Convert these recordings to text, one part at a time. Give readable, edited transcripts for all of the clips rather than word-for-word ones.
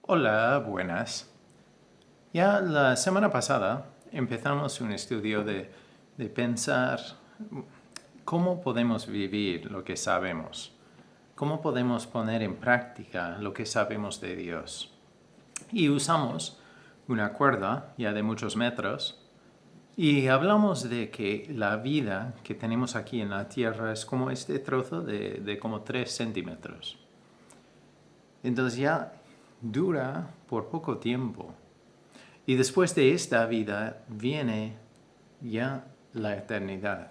Hola, buenas. Ya la semana pasada empezamos un estudio de pensar cómo podemos vivir lo que sabemos, cómo podemos poner en práctica lo que sabemos de Dios. Y usamos una cuerda ya de muchos metros y hablamos de que la vida que tenemos aquí en la tierra es como este trozo de como 3 centímetros. Entonces ya dura por poco tiempo. Y después de esta vida viene ya la eternidad,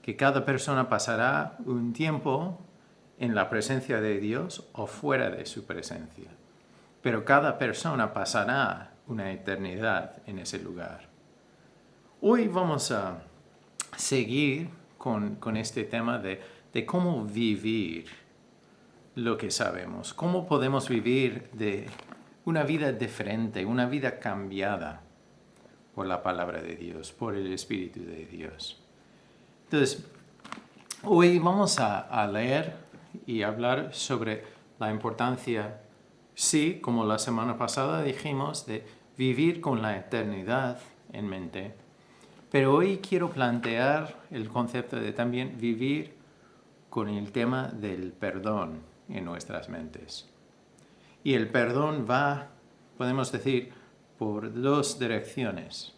que cada persona pasará un tiempo en la presencia de Dios o fuera de su presencia. Pero cada persona pasará una eternidad en ese lugar. Hoy vamos a seguir con este tema de cómo vivir lo que sabemos, cómo podemos vivir de una vida diferente, una vida cambiada por la palabra de Dios, por el Espíritu de Dios. Entonces, hoy vamos a leer y hablar sobre la importancia, sí, como la semana pasada dijimos, de vivir con la eternidad en mente. Pero hoy quiero plantear el concepto de también vivir con el tema del perdón en nuestras mentes. Y el perdón va, podemos decir, por dos direcciones.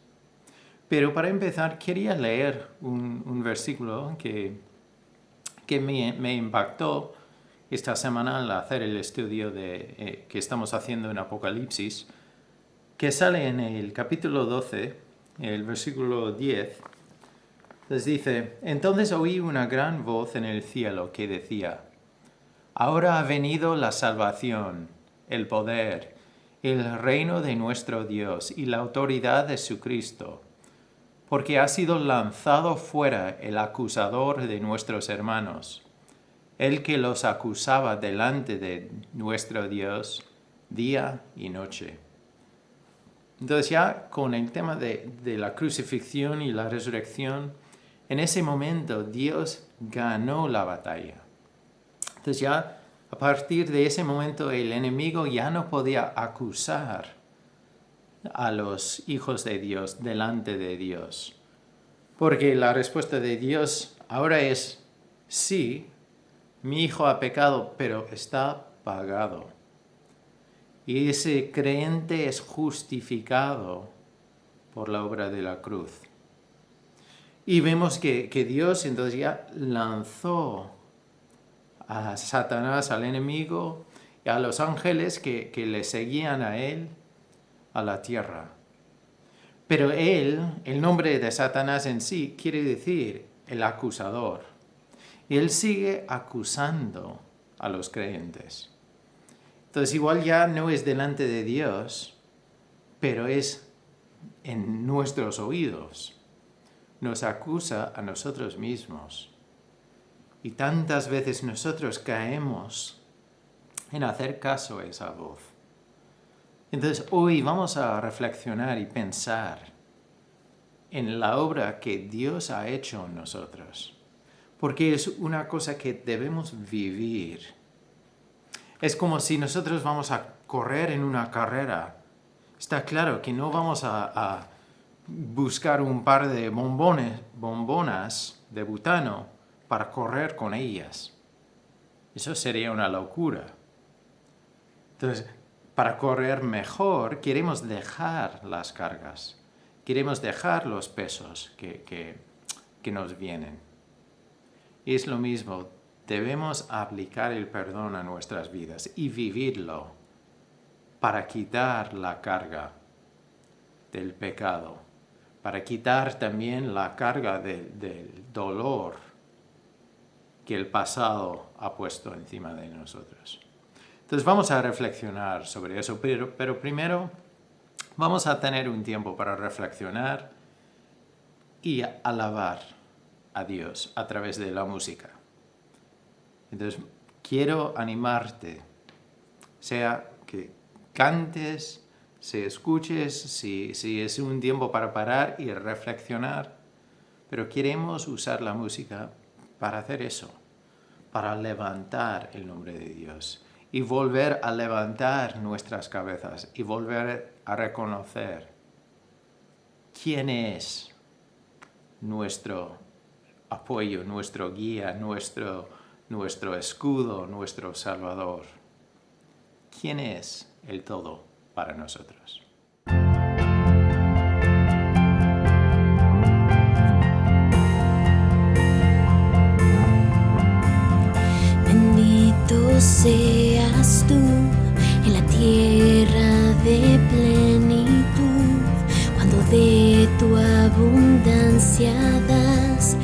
Pero para empezar, quería leer un versículo que me impactó esta semana al hacer el estudio que estamos haciendo en Apocalipsis, que sale en el capítulo 12, el versículo 10. Les dice, entonces oí una gran voz en el cielo que decía, ahora ha venido la salvación, el poder, el reino de nuestro Dios y la autoridad de su Cristo, porque ha sido lanzado fuera el acusador de nuestros hermanos, el que los acusaba delante de nuestro Dios día y noche. Entonces ya con el tema de la crucifixión y la resurrección, en ese momento Dios ganó la batalla. Entonces ya a partir de ese momento el enemigo ya no podía acusar a los hijos de Dios delante de Dios. Porque la respuesta de Dios ahora es, sí, mi hijo ha pecado, pero está pagado. Y ese creyente es justificado por la obra de la cruz. Y vemos que Dios entonces ya lanzó a Satanás, al enemigo, y a los ángeles que le seguían a él, a la tierra. Pero él, el nombre de Satanás en sí, quiere decir el acusador. Y él sigue acusando a los creyentes. Entonces igual ya no es delante de Dios, pero es en nuestros oídos. Nos acusa a nosotros mismos. Y tantas veces nosotros caemos en hacer caso a esa voz. Entonces hoy vamos a reflexionar y pensar en la obra que Dios ha hecho en nosotros. Porque es una cosa que debemos vivir. Es como si nosotros vamos a correr en una carrera. Está claro que no vamos a buscar un par de bombonas de butano para correr con ellas. Eso sería una locura. Entonces, para correr mejor, queremos dejar las cargas. Queremos dejar los pesos que nos vienen. Y es lo mismo, debemos aplicar el perdón a nuestras vidas y vivirlo para quitar la carga del pecado, para quitar también la carga del dolor que el pasado ha puesto encima de nosotros. Entonces vamos a reflexionar sobre eso, pero primero vamos a tener un tiempo para reflexionar y alabar a Dios a través de la música. Entonces quiero animarte, sea que cantes, si escuches, si es un tiempo para parar y reflexionar, pero queremos usar la música para hacer eso, para levantar el nombre de Dios y volver a levantar nuestras cabezas y volver a reconocer quién es nuestro apoyo, nuestro guía, nuestro escudo, nuestro Salvador. ¿Quién es el todo para nosotros? Bendito seas tú en la tierra de plenitud, cuando de tu abundancia das,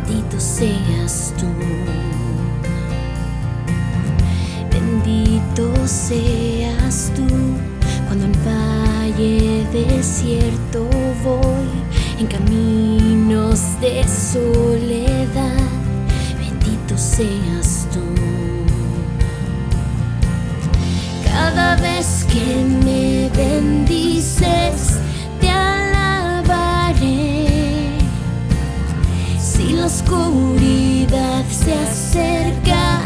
bendito seas tú. Bendito seas tú cuando en valle desierto voy, en caminos de soledad, bendito seas tú. Cada vez que me bendices, te alabaré. Si la oscuridad se acerca,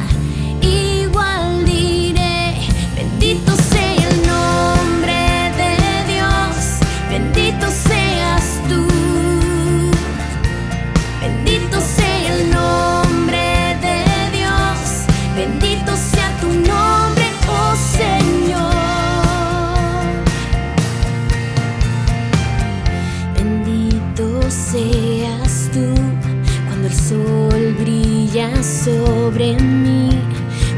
igual diré, bendito sea el nombre de Dios, bendito seas tú. Bendito sea el nombre de Dios, bendito sea tu nombre, oh Señor. Bendito seas tú cuando el sol brilla sobre mí,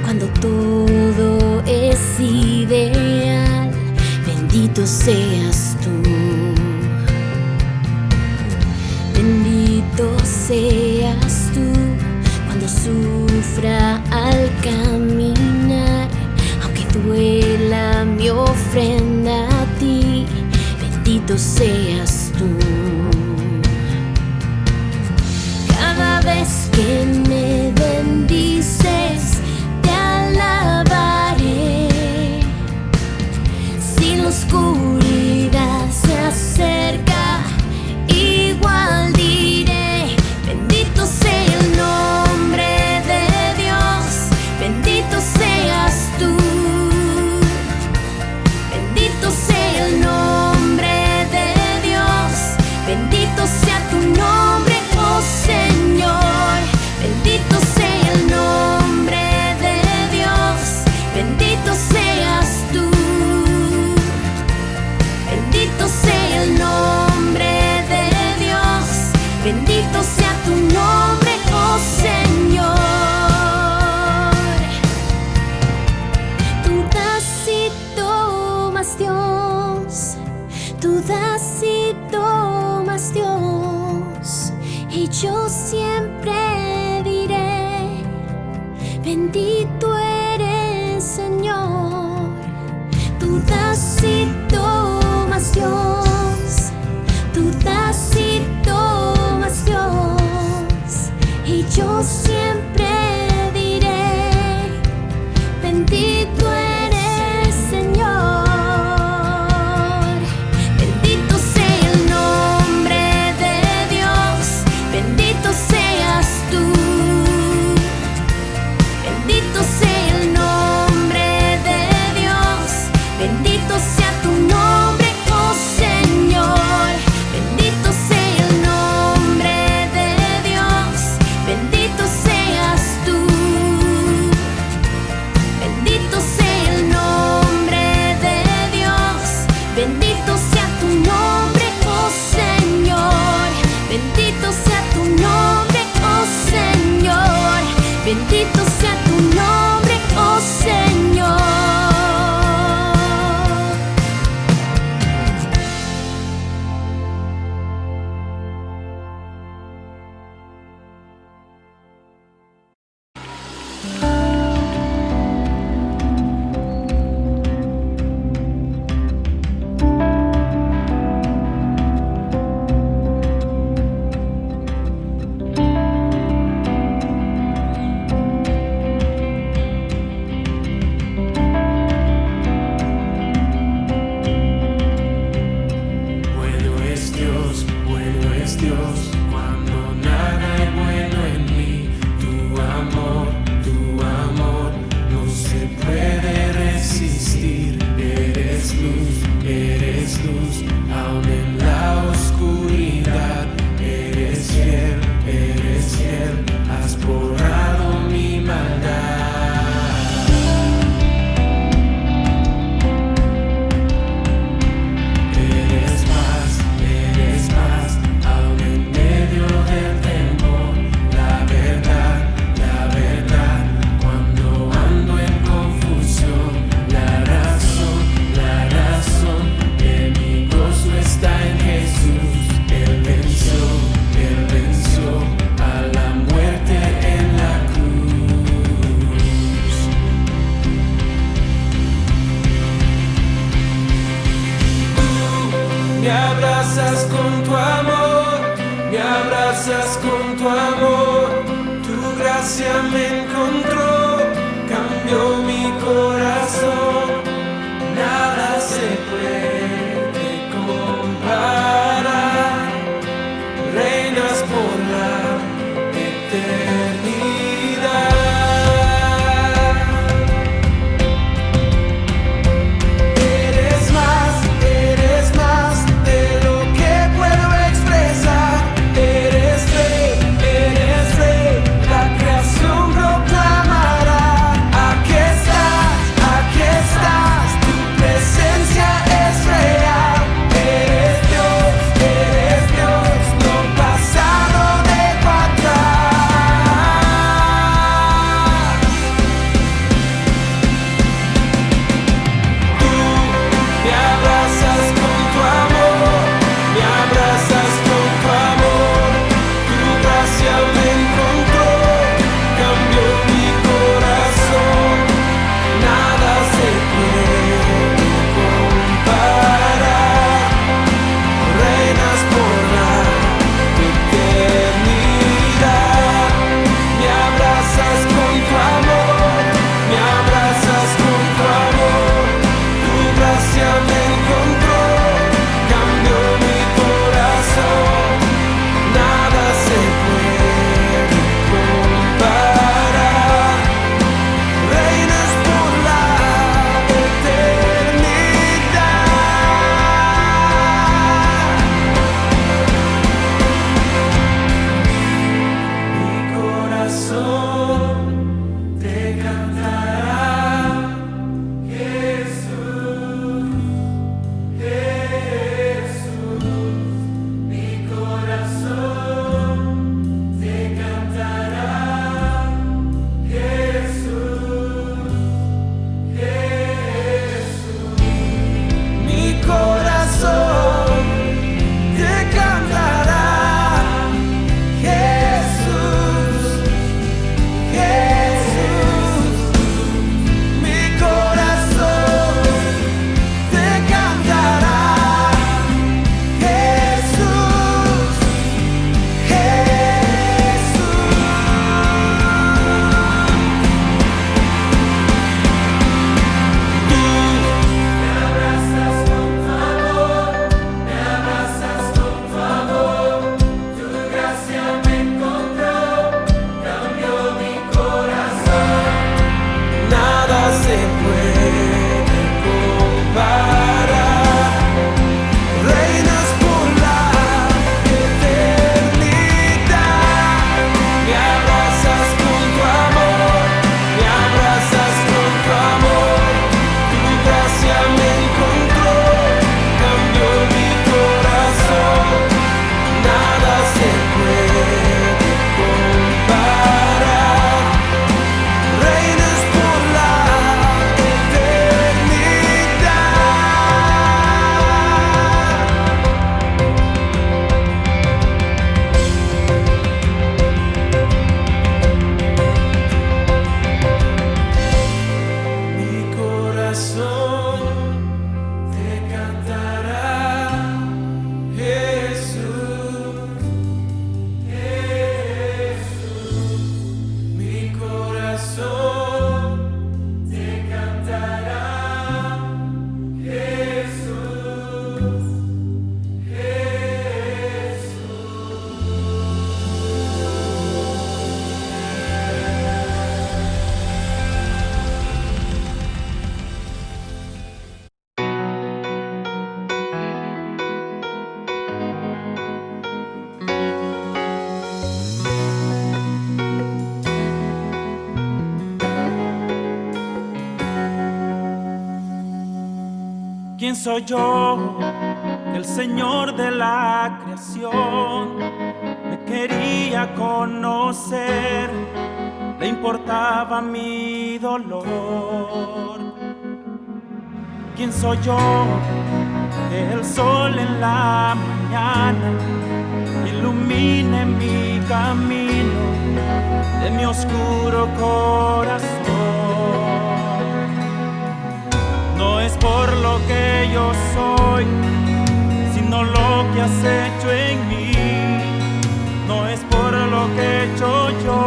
cuando todo es ideal, bendito seas tú. Bendito seas tú cuando sufra al caminar, aunque duela mi ofrenda a ti, bendito seas tú. Cada vez que me bendices, te alabaré. Si la oscuridad se acerca, igual diré, bendito sea el nombre de Dios, bendito seas tú. Bendito sea el nombre de Dios, bendito sea tu nombre, oh Señor. Bendito sea el nombre de Dios, bendito seas tú. Bendito sea el nombre de Dios, bendito sea tu nombre, oh Señor. Tú das y tomas, Dios, tú das y tomas, Dios, y yo siempre diré, bendito eres, Señor. Tú das y tomas, Dios, tú das y tomas, Dios, y yo siempre diré, bendito eres, Señor. Bendito sea el nombre de Dios, bendito seas tú. Bendito sea el nombre de Dios, bendito sea tu nombre, oh Señor. me abrazas con tu amor, me abrazas con tu amor. Tu gracia me encontró, cambió mi corazón. Nada se puede comparar, reinas por la eternidad. Eres más de lo que puedo expresar. Eres rey, la creación proclamará. Aquí estás, tu presencia es real. Eres Dios, lo pasado dejo atrás. Tú me abrazas con tu amor, me abrazas con tu amor. Tu gracia me encontró, cambió mi corazón. Nada se puede comparar, reinas por la eternidad. Me abrazas con tu amor, me abrazas con tu amor. Tu gracia me encontró, cambió mi corazón. Nada se puede comparar, reinas por la eternidad. Mi corazón te cantará, Jesús, Jesús. Mi corazón te cantará, Jesús, Jesús. Mi corazón te cantará, Jesús, Jesús. Mi corazón te cantará, Jesús, Tú me abrazas con tu amor, me abrazas con tu amor. Tu gracia me encontró, cambió mi corazón. Nada se puede comparar, reinas por la eternidad. Me abrazas con tu amor, me abrazas con tu amor. Tu gracia me encontró, cambió mi corazón. Nada se puede comparar, reinas por la eternidad. Mi corazón te cantará, Jesús, Jesús. Mi corazón te cantará, Jesús, ¿Quién soy yo? El Señor de la creación me quería conocer, le importaba mi dolor. ¿Quién soy yo? Que el sol en la mañana ilumine mi camino de mi oscuro corazón. No es por lo que yo soy, sino sino lo que has hecho en mí. No es por lo que he hecho yo,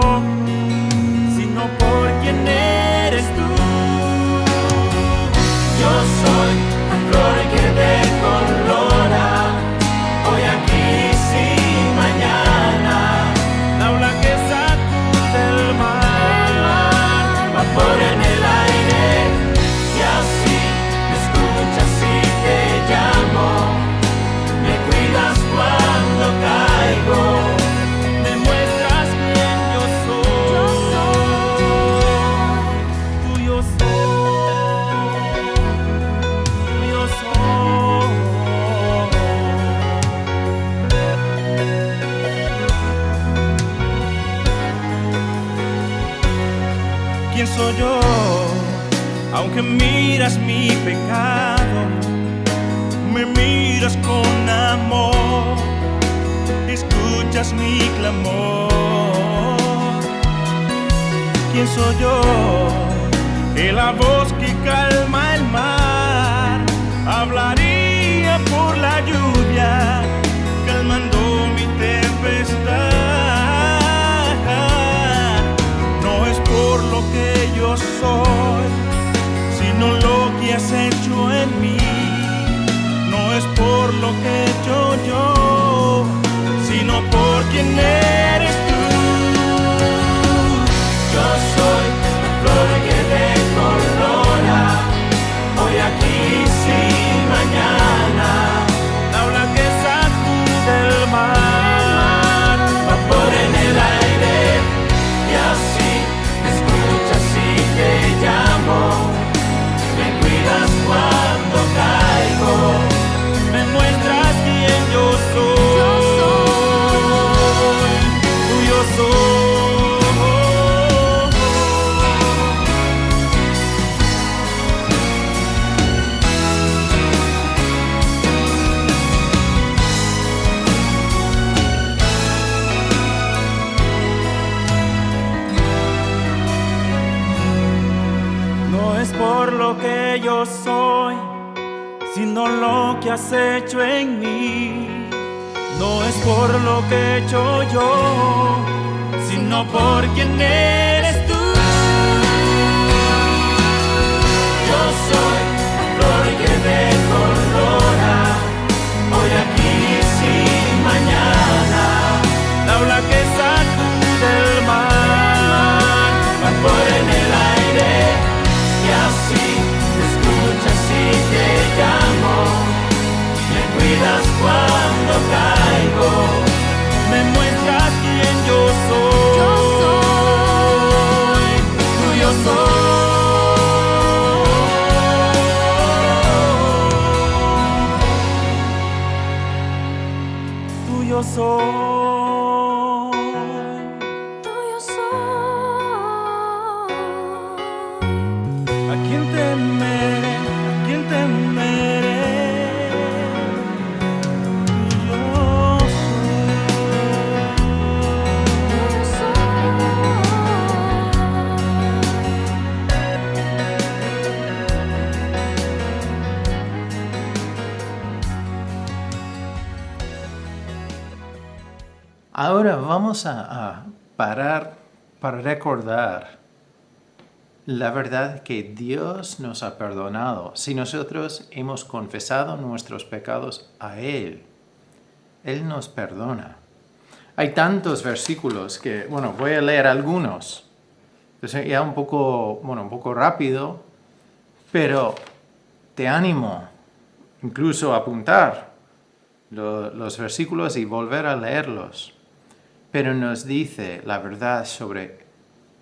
sino por quien eres tú. Yo soy la flor que decolora, hoy aquí sin mañana. La ola que sacude el mar, Vapor en el aire, y así me escuchas y te llamo. Me cuidas cuando caigo, me muestras quién yo soy. Tuyo soy, tuyo soy. ¿Quién soy yo? Aunque miras mi pecado, me miras con amor, escuchas mi clamor. ¿Quién soy yo? Que la voz que calma el mar hablaría por la lluvia, calmando mi tempestad. No es por lo que yo soy, sino lo que has hecho en mí. No es por lo que he hecho yo, sino por quien eres tú. yo soy la flor que decolora, hoy aquí sin mañana. La ola que sacude el mar, Vapor en el aire, y así me escuchas y te llamo. Me cuidas cuando caigo, me muestras quién yo soy. Tuyo soy. No es por lo que yo soy, sino lo que has hecho en mí. No es por lo que he hecho yo, sino por quien eres tú. yo soy la flor que decolora, hoy aquí sin mañana. La ola que sacude el mar, Vapor en el aire, y así me escuchas y te llamo. Me cuidas cuando caigo, me muestras quién yo soy. tuyo Tuyo soy. Tuyo soy. ¿A quién temeré? ¿A quién temeré? Tuyo soy. Tuyo soy. Ahora vamos a parar para recordar la verdad que Dios nos ha perdonado si nosotros hemos confesado nuestros pecados a Él. Él nos perdona. Hay tantos versículos que, voy a leer algunos. Entonces, ya un poco rápido, pero te animo incluso a apuntar los versículos y volver a leerlos. Pero nos dice la verdad sobre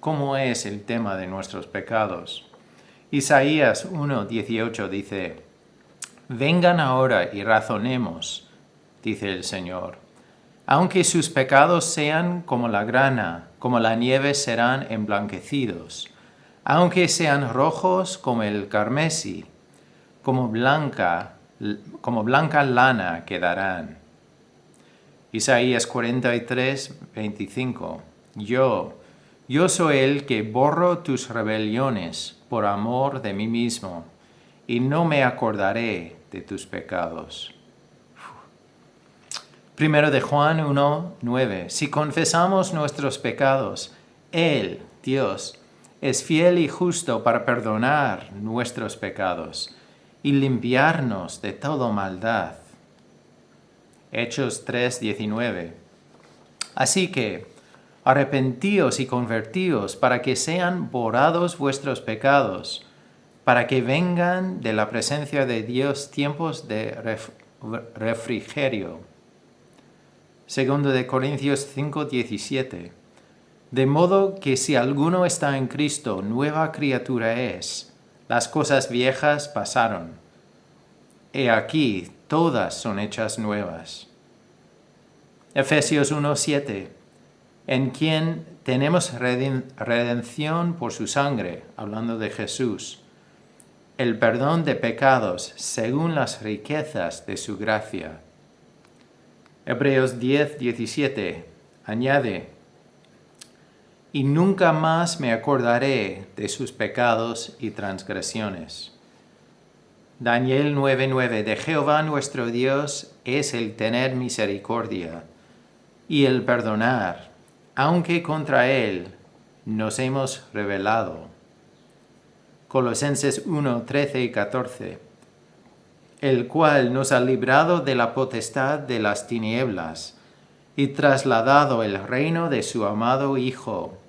cómo es el tema de nuestros pecados. Isaías 1:18 dice: vengan ahora y razonemos, dice el Señor. Aunque sus pecados sean como la grana, como la nieve serán emblanquecidos. Aunque sean rojos como el carmesí, como blanca lana quedarán. Isaías 43:25. Yo soy el que borro tus rebeliones por amor de mí mismo, y no me acordaré de tus pecados. Primero de Juan 1:9. Si confesamos nuestros pecados, Él, Dios, es fiel y justo para perdonar nuestros pecados y limpiarnos de toda maldad. Hechos 3:19. Así que arrepentíos y convertíos para que sean borrados vuestros pecados, para que vengan de la presencia de Dios tiempos de refrigerio. Segundo de Corintios 5:17. De modo que si alguno está en Cristo, nueva criatura es. Las cosas viejas pasaron. He aquí, todas son hechas nuevas. Efesios 1:7. En quien tenemos redención por su sangre, hablando de Jesús, el perdón de pecados según las riquezas de su gracia. Hebreos 10:17 añade, y nunca más me acordaré de sus pecados y transgresiones. Daniel 9:9 de Jehová nuestro Dios es el tener misericordia y el perdonar, aunque contra él nos hemos rebelado. Colosenses 1:13 y 14. El cual nos ha librado de la potestad de las tinieblas y trasladado el reino de su amado Hijo,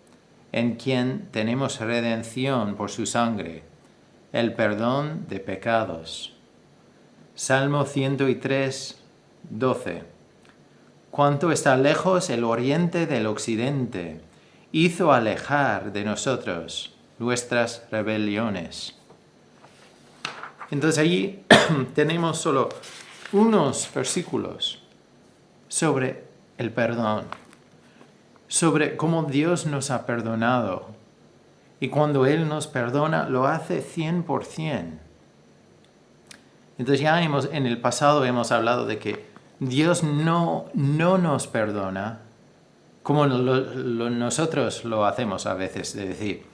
en quien tenemos redención por su sangre, el perdón de pecados. Salmo 103:12. Cuánto está lejos el oriente del occidente, hizo alejar de nosotros nuestras rebeliones. Entonces allí tenemos solo unos versículos sobre el perdón, sobre cómo Dios nos ha perdonado. Y cuando Él nos perdona, lo hace 100%. Entonces ya en el pasado hemos hablado de que Dios no nos perdona como nosotros lo hacemos a veces, de decir,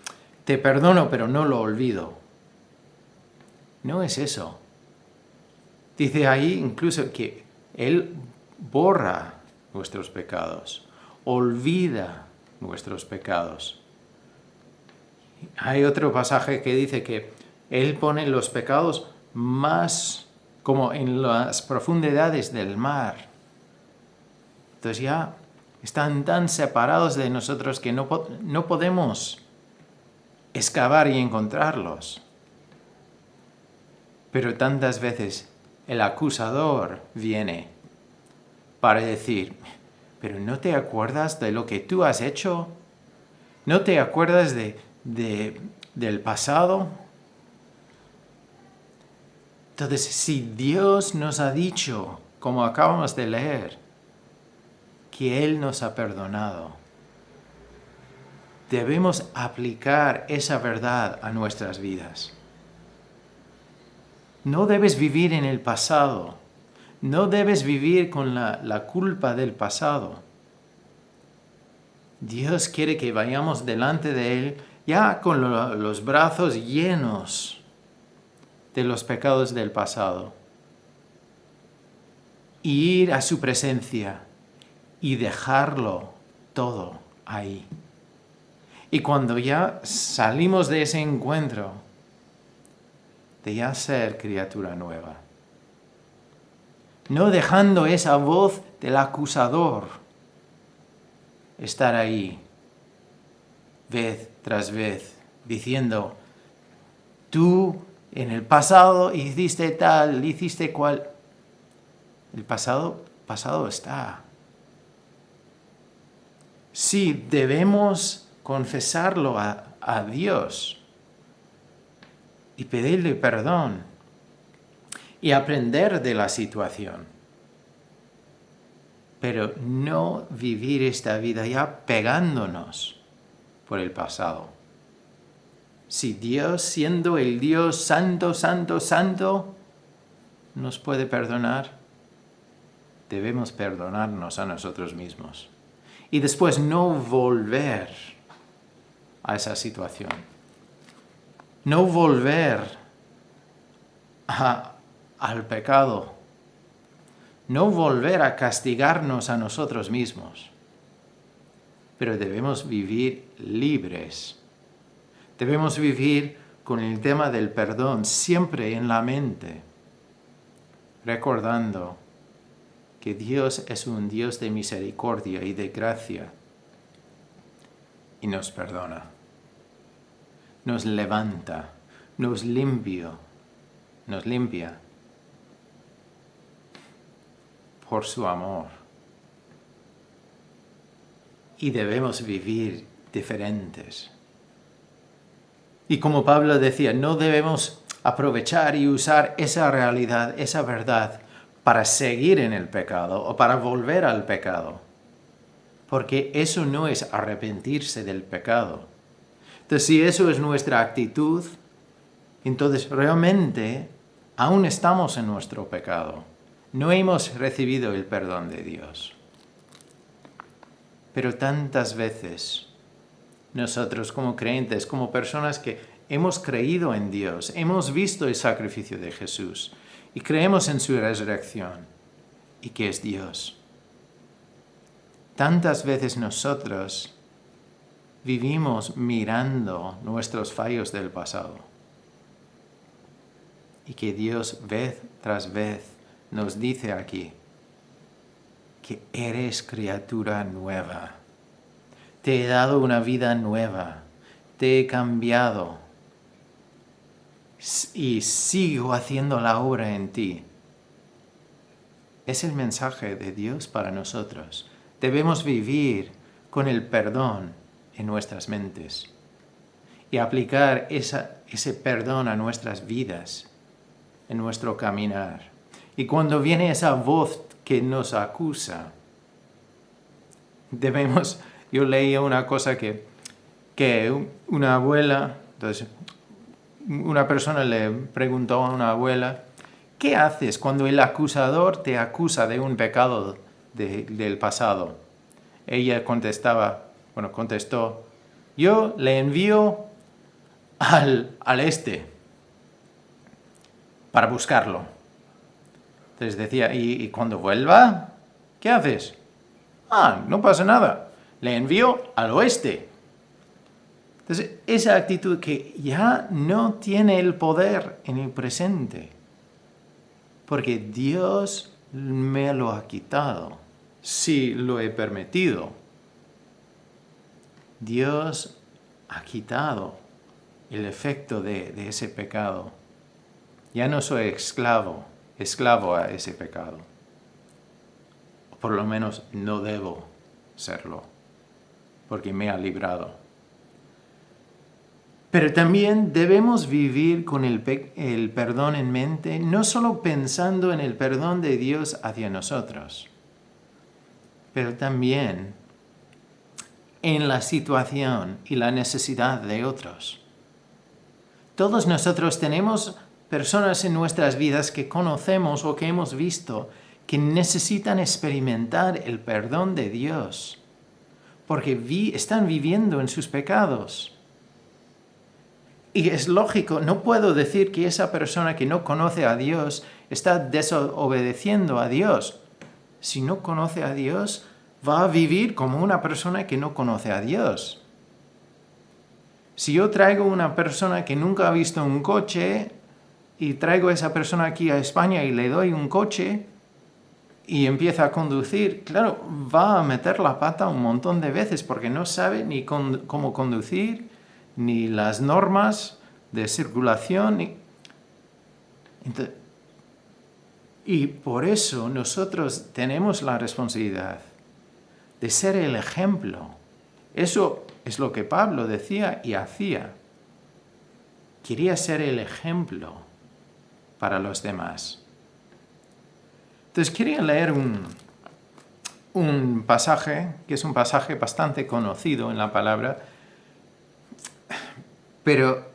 te perdono pero no lo olvido. No es eso. Dice ahí incluso que Él borra nuestros pecados, olvida nuestros pecados. Hay otro pasaje que dice que Él pone los pecados más como en las profundidades del mar. Entonces ya están tan separados de nosotros que no podemos excavar y encontrarlos. Pero tantas veces el acusador viene para decir, pero ¿no te acuerdas de lo que tú has hecho? ¿No te acuerdas del pasado? Entonces, si Dios nos ha dicho, como acabamos de leer, que Él nos ha perdonado, debemos aplicar esa verdad a nuestras vidas. No debes vivir en el pasado. No debes vivir con la culpa del pasado. Dios quiere que vayamos delante de Él ya con los brazos llenos de los pecados del pasado. Y ir a su presencia y dejarlo todo ahí. Y cuando ya salimos de ese encuentro, de ya ser criatura nueva. No dejando esa voz del acusador estar ahí, vez tras vez, diciendo, tú en el pasado hiciste tal, hiciste cual. El pasado está. Sí, debemos confesarlo a Dios y pedirle perdón y aprender de la situación. Pero no vivir esta vida ya pegándonos por el pasado. Si Dios, siendo el Dios santo, santo, santo, nos puede perdonar, debemos perdonarnos a nosotros mismos. Y después no volver a esa situación. No volver al pecado. no volver a castigarnos a nosotros mismos. Pero debemos vivir libres. Debemos vivir con el tema del perdón siempre en la mente, recordando que Dios es un Dios de misericordia y de gracia y nos perdona, nos levanta, nos limpia por su amor. Y debemos vivir diferentes. Y como Pablo decía, no debemos aprovechar y usar esa realidad, esa verdad, para seguir en el pecado o para volver al pecado. Porque eso no es arrepentirse del pecado. Entonces, si eso es nuestra actitud, entonces realmente aún estamos en nuestro pecado. No hemos recibido el perdón de Dios. Pero tantas veces nosotros como creyentes, como personas que hemos creído en Dios, hemos visto el sacrificio de Jesús y creemos en su resurrección y que es Dios. Tantas veces nosotros vivimos mirando nuestros fallos del pasado y que Dios vez tras vez nos dice aquí que eres criatura nueva. Te he dado una vida nueva, te he cambiado y sigo haciendo la obra en ti. Es el mensaje de Dios para nosotros. Debemos vivir con el perdón en nuestras mentes y aplicar ese perdón a nuestras vidas, en nuestro caminar. Y cuando viene esa voz que nos acusa, yo leía una cosa que una abuela, entonces una persona le preguntó a una abuela, ¿qué haces cuando el acusador te acusa de un pecado del pasado? Ella contestó, yo le envío al este para buscarlo. Entonces decía, ¿y cuando vuelva? ¿Qué haces? No pasa nada. Le envío al oeste. Entonces, esa actitud que ya no tiene el poder en el presente, porque Dios me lo ha quitado, si lo he permitido. Dios ha quitado el efecto de ese pecado. Ya no soy esclavo a ese pecado. Por lo menos no debo serlo, porque me ha librado. Pero también debemos vivir con el perdón en mente, no solo pensando en el perdón de Dios hacia nosotros, pero también en la situación y la necesidad de otros. Todos nosotros tenemos personas en nuestras vidas que conocemos o que hemos visto que necesitan experimentar el perdón de Dios, porque están viviendo en sus pecados. Y es lógico, no puedo decir que esa persona que no conoce a Dios está desobedeciendo a Dios. Si no conoce a Dios, va a vivir como una persona que no conoce a Dios. Si yo traigo una persona que nunca ha visto un coche y traigo a esa persona aquí a España y le doy un coche y empieza a conducir, claro, va a meter la pata un montón de veces porque no sabe ni cómo conducir, ni las normas de circulación. Y por eso nosotros tenemos la responsabilidad de ser el ejemplo. Eso es lo que Pablo decía y hacía. Quería ser el ejemplo para los demás. Entonces quería leer un pasaje, que es un pasaje bastante conocido en la palabra, pero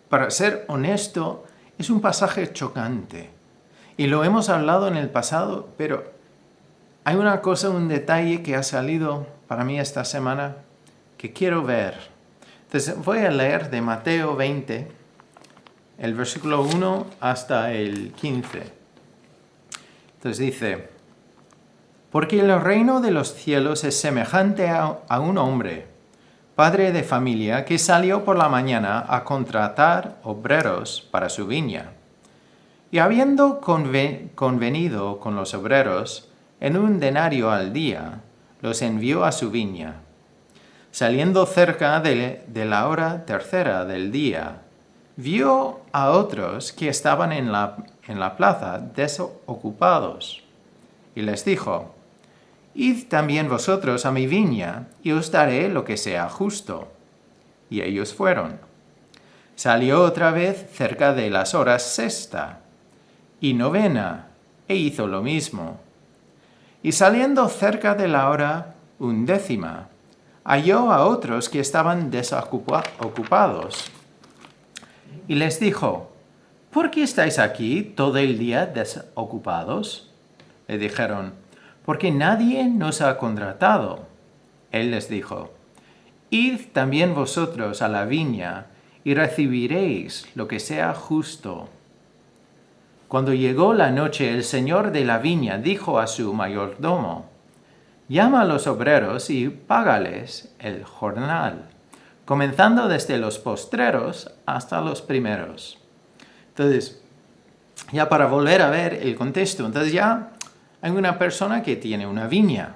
para ser honesto, es un pasaje chocante. Y lo hemos hablado en el pasado, pero hay una cosa, un detalle que ha salido para mí esta semana que quiero ver. Entonces voy a leer de Mateo 20, el versículo 1 hasta el 15. Entonces dice, Porque el reino de los cielos es semejante a un hombre, padre de familia, que salió por la mañana a contratar obreros para su viña. Y habiendo convenido con los obreros en 1 denario al día, los envió a su viña. Saliendo cerca de la hora tercera del día, vio a otros que estaban en la plaza desocupados, y les dijo: Id también vosotros a mi viña, y os daré lo que sea justo. Y ellos fueron. Salió otra vez cerca de las horas sexta y novena, e hizo lo mismo. Y saliendo cerca de la hora 11, halló a otros que estaban desocupados, y les dijo: ¿Por qué estáis aquí todo el día desocupados? Le dijeron: porque nadie nos ha contratado. Él les dijo: Id también vosotros a la viña, y recibiréis lo que sea justo. Cuando llegó la noche, el señor de la viña dijo a su mayordomo: Llama a los obreros y págales el jornal, comenzando desde los postreros hasta los primeros. Entonces, ya para volver a ver el contexto, entonces ya hay una persona que tiene una viña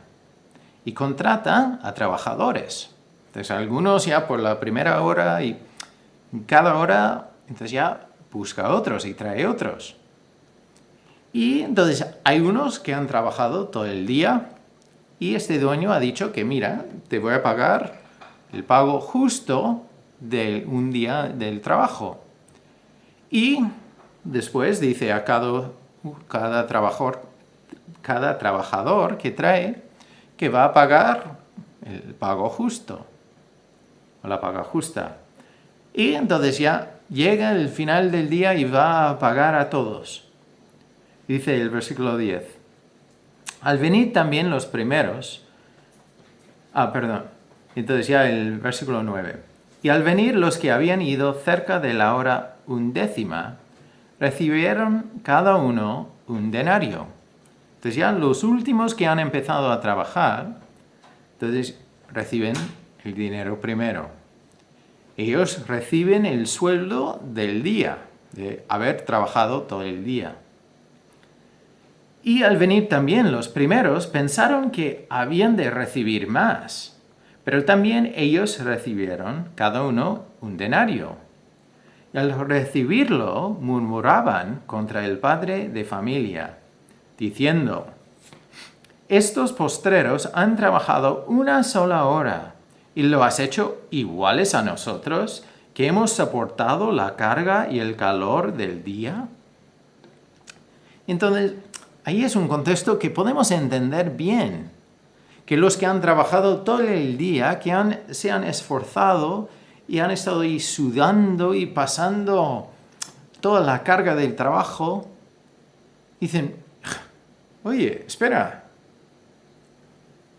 y contrata a trabajadores. Entonces, algunos ya por la primera hora y cada hora, entonces ya busca otros y trae otros. Y entonces hay unos que han trabajado todo el día y este dueño ha dicho que mira, te voy a pagar el pago justo de un día del trabajo. Y después dice a cada trabajador que trae que va a pagar el pago justo o la paga justa. Y entonces ya llega el final del día y va a pagar a todos. Dice el versículo 10. Al venir también los primeros. Entonces ya el versículo 9. Y al venir los que habían ido cerca de la hora 11, recibieron cada uno 1 denario. Entonces ya los últimos que han empezado a trabajar, entonces reciben el dinero primero. Ellos reciben el sueldo del día, de haber trabajado todo el día. Y al venir también los primeros pensaron que habían de recibir más, pero también ellos recibieron cada uno 1 denario. Y al recibirlo murmuraban contra el padre de familia, diciendo: estos postreros han trabajado 1 sola hora, y lo has hecho iguales a nosotros, que hemos soportado la carga y el calor del día. Entonces, ahí es un contexto que podemos entender bien, que los que han trabajado todo el día, que se han esforzado y han estado ahí sudando y pasando toda la carga del trabajo, dicen: oye, espera,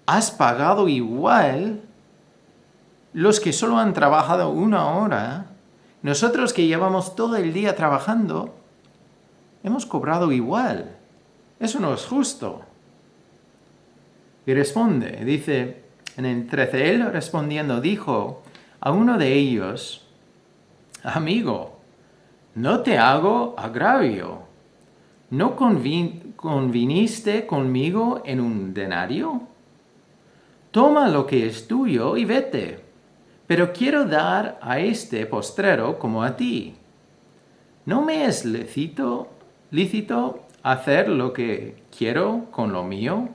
¿has pagado igual los que solo han trabajado 1 hora? Nosotros que llevamos todo el día trabajando, hemos cobrado igual. Eso no es justo. Y responde, dice en el 13, él respondiendo dijo a uno de ellos: amigo, no te hago agravio. ¿No conviniste conmigo en 1 denario? Toma lo que es tuyo y vete. Pero quiero dar a este postrero como a ti. ¿No me es lícito hacer lo que quiero con lo mío?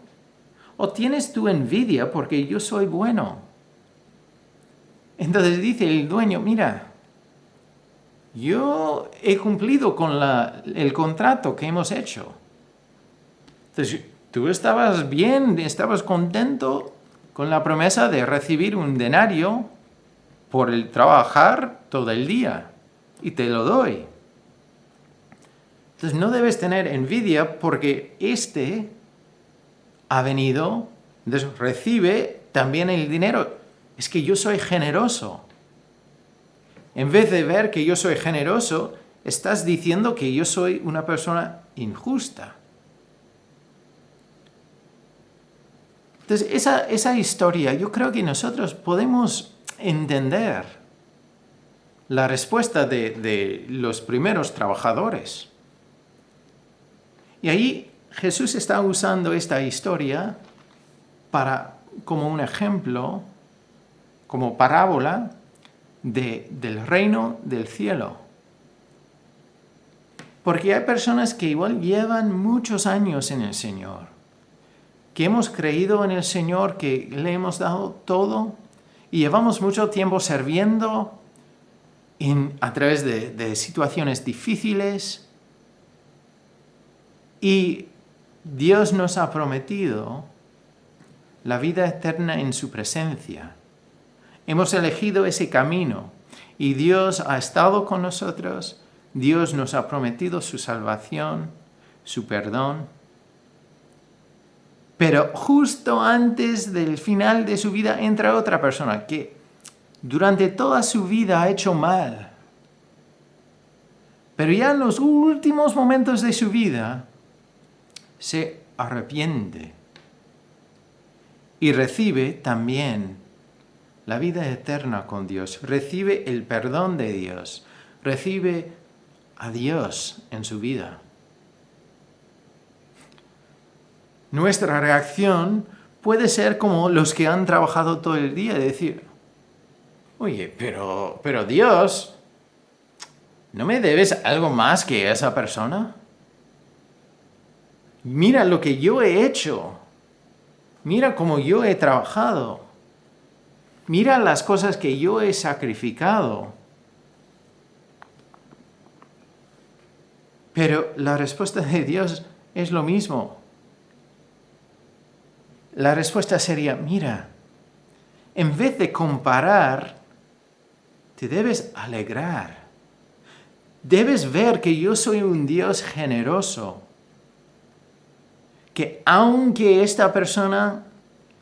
¿O tienes tú envidia porque yo soy bueno? Entonces dice el dueño: mira, yo he cumplido con el contrato que hemos hecho. Entonces, tú estabas bien, estabas contento con la promesa de recibir 1 denario por el trabajar todo el día, y te lo doy. Entonces no debes tener envidia porque ha venido, entonces recibe también el dinero. Es que yo soy generoso. En vez de ver que yo soy generoso, estás diciendo que yo soy una persona injusta. Entonces, esa historia, yo creo que nosotros podemos entender la respuesta de los primeros trabajadores. Y ahí Jesús está usando esta historia como un ejemplo, como parábola del reino del cielo. Porque hay personas que igual llevan muchos años en el Señor, que hemos creído en el Señor, que le hemos dado todo y llevamos mucho tiempo sirviendo a través de situaciones difíciles, y Dios nos ha prometido la vida eterna en su presencia. Hemos elegido ese camino y Dios ha estado con nosotros. Dios nos ha prometido su salvación, su perdón. Pero justo antes del final de su vida entra otra persona que durante toda su vida ha hecho mal. Pero ya en los últimos momentos de su vida se arrepiente y recibe también la vida eterna con Dios, recibe el perdón de Dios, recibe a Dios en su vida. Nuestra reacción puede ser como los que han trabajado todo el día y decir, oye, pero Dios, ¿no me debes algo más que esa persona? Mira lo que yo he hecho. Mira cómo yo he trabajado. Mira las cosas que yo he sacrificado. Pero la respuesta de Dios es lo mismo. La respuesta sería, mira, en vez de comparar, te debes alegrar. Debes ver que yo soy un Dios generoso. Que aunque esta persona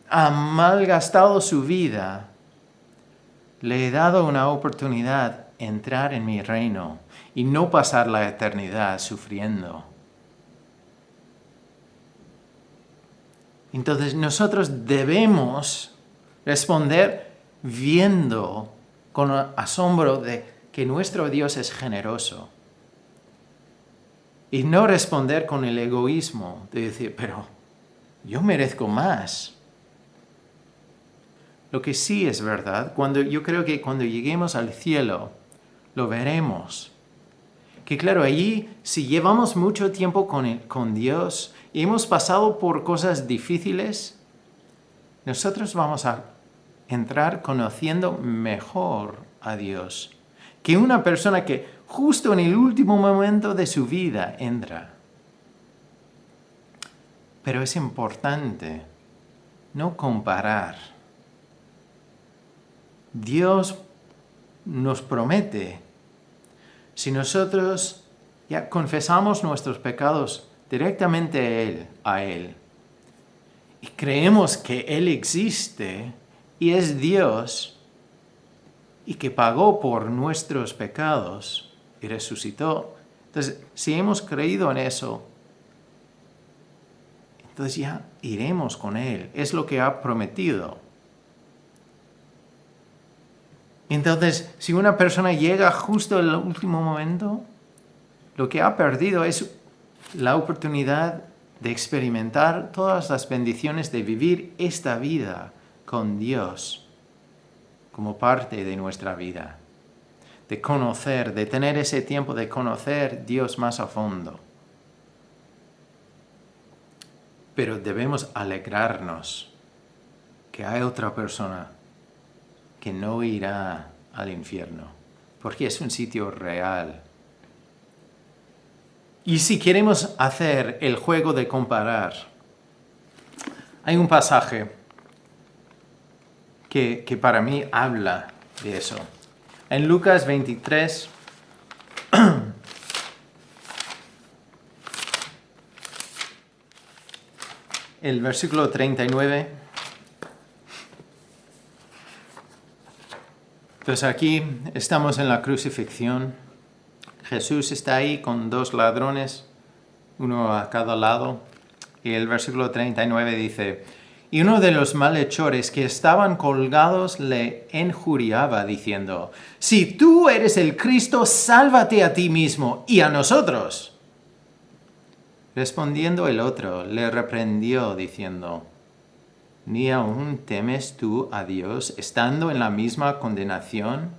ha malgastado su vida, le he dado una oportunidad de entrar en mi reino y no pasar la eternidad sufriendo. Entonces nosotros debemos responder viendo con asombro de que nuestro Dios es generoso. Y no responder con el egoísmo de decir, pero yo merezco más. Lo que sí es verdad, yo creo que cuando lleguemos al cielo, lo veremos. Que claro, allí, si llevamos mucho tiempo con Dios y hemos pasado por cosas difíciles, nosotros vamos a entrar conociendo mejor a Dios que una persona que justo en el último momento de su vida entra. Pero es importante no comparar. Dios nos promete, si nosotros ya confesamos nuestros pecados directamente a Él y creemos que Él existe y es Dios y que pagó por nuestros pecados y resucitó. Entonces, si hemos creído en eso, entonces ya iremos con Él. Es lo que ha prometido. Entonces, si una persona llega justo al último momento, lo que ha perdido es la oportunidad de experimentar todas las bendiciones de vivir esta vida con Dios como parte de nuestra vida, de conocer, de tener ese tiempo de conocer Dios más a fondo. Pero debemos alegrarnos que hay otra persona que no irá al infierno, porque es un sitio real. Y si queremos hacer el juego de comparar, hay un pasaje que para mí habla de eso. En Lucas 23, el versículo 39. Entonces aquí estamos en la crucifixión. Jesús está ahí con dos ladrones, uno a cada lado. Y el versículo 39 dice, Y uno de los malhechores que estaban colgados le injuriaba diciendo, si tú eres el Cristo, sálvate a ti mismo y a nosotros. Respondiendo el otro, le reprendió diciendo, ¿ni aún temes tú a Dios estando en la misma condenación?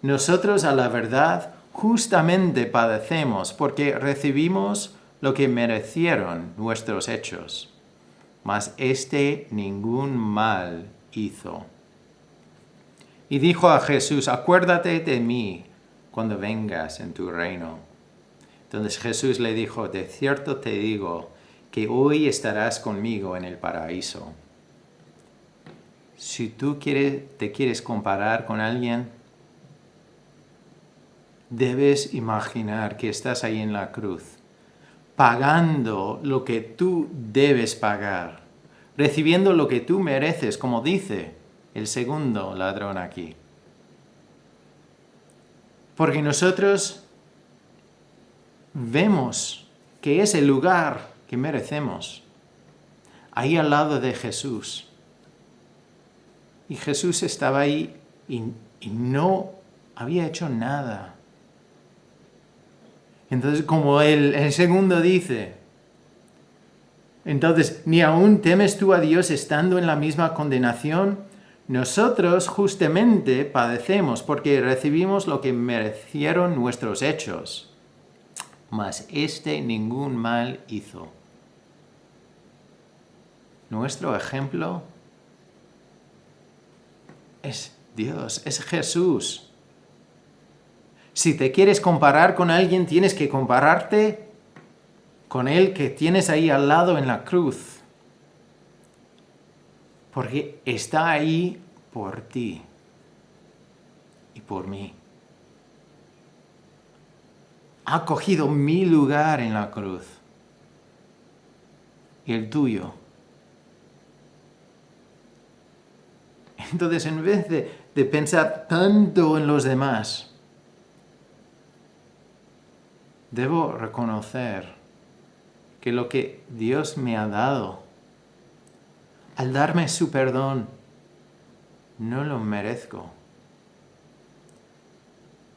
Nosotros a la verdad justamente padecemos porque recibimos lo que merecieron nuestros hechos. Mas éste ningún mal hizo. Y dijo a Jesús, acuérdate de mí cuando vengas en tu reino. Entonces Jesús le dijo, de cierto te digo, que hoy estarás conmigo en el paraíso. Si tú te quieres comparar con alguien, debes imaginar que estás ahí en la cruz, pagando lo que tú debes pagar, recibiendo lo que tú mereces, como dice el segundo ladrón aquí. Porque nosotros vemos que es el lugar que merecemos, ahí al lado de Jesús. Y Jesús estaba ahí y no había hecho nada. Entonces, como el segundo dice, entonces, ¿ni aún temes tú a Dios estando en la misma condenación? Nosotros justamente padecemos porque recibimos lo que merecieron nuestros hechos, mas éste ningún mal hizo. Nuestro ejemplo es Dios, es Jesús. Si te quieres comparar con alguien, tienes que compararte con Él que tienes ahí al lado en la cruz. Porque está ahí por ti y por mí. Ha cogido mi lugar en la cruz y el tuyo. Entonces, en vez de pensar tanto en los demás, debo reconocer que lo que Dios me ha dado, al darme su perdón, no lo merezco.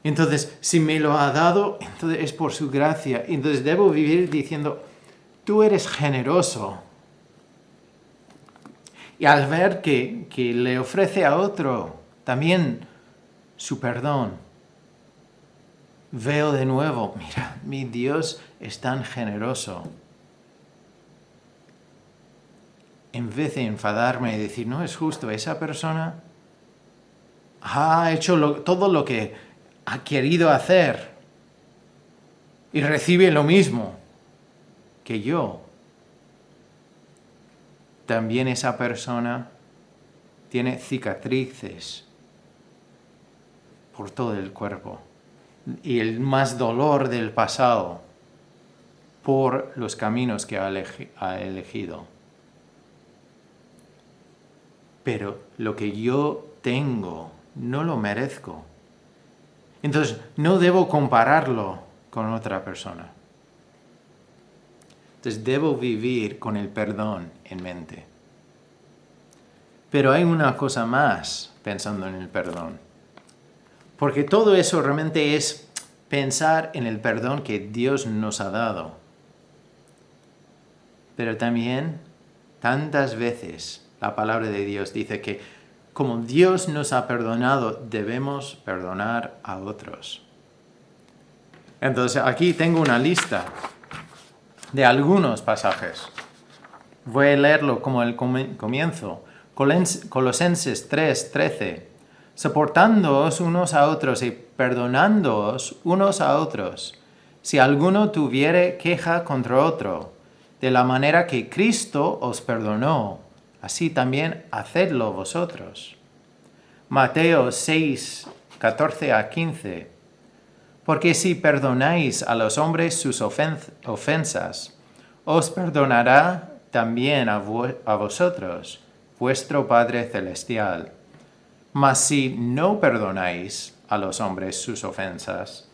Entonces, si me lo ha dado, entonces es por su gracia. Entonces debo vivir diciendo, tú eres generoso. Y al ver que le ofrece a otro también su perdón, veo de nuevo, mira, mi Dios es tan generoso. En vez de enfadarme y decir, no es justo, esa persona ha hecho todo lo que ha querido hacer y recibe lo mismo que yo. También esa persona tiene cicatrices por todo el cuerpo y el más dolor del pasado por los caminos que ha elegido. Pero lo que yo tengo no lo merezco. Entonces no debo compararlo con otra persona. Entonces debo vivir con el perdón en mente. Pero hay una cosa más pensando en el perdón. Porque todo eso realmente es pensar en el perdón que Dios nos ha dado. Pero también tantas veces la palabra de Dios dice que como Dios nos ha perdonado, debemos perdonar a otros. Entonces aquí tengo una lista de algunos pasajes. Voy a leerlo como el comienzo. Colosenses 3:13. Soportándoos unos a otros y perdonándoos unos a otros, si alguno tuviere queja contra otro, de la manera que Cristo os perdonó, así también hacedlo vosotros. Mateo 6:14-15. Porque si perdonáis a los hombres sus ofensas, os perdonará también a vosotros, vuestro Padre Celestial. Mas si no perdonáis a los hombres sus ofensas,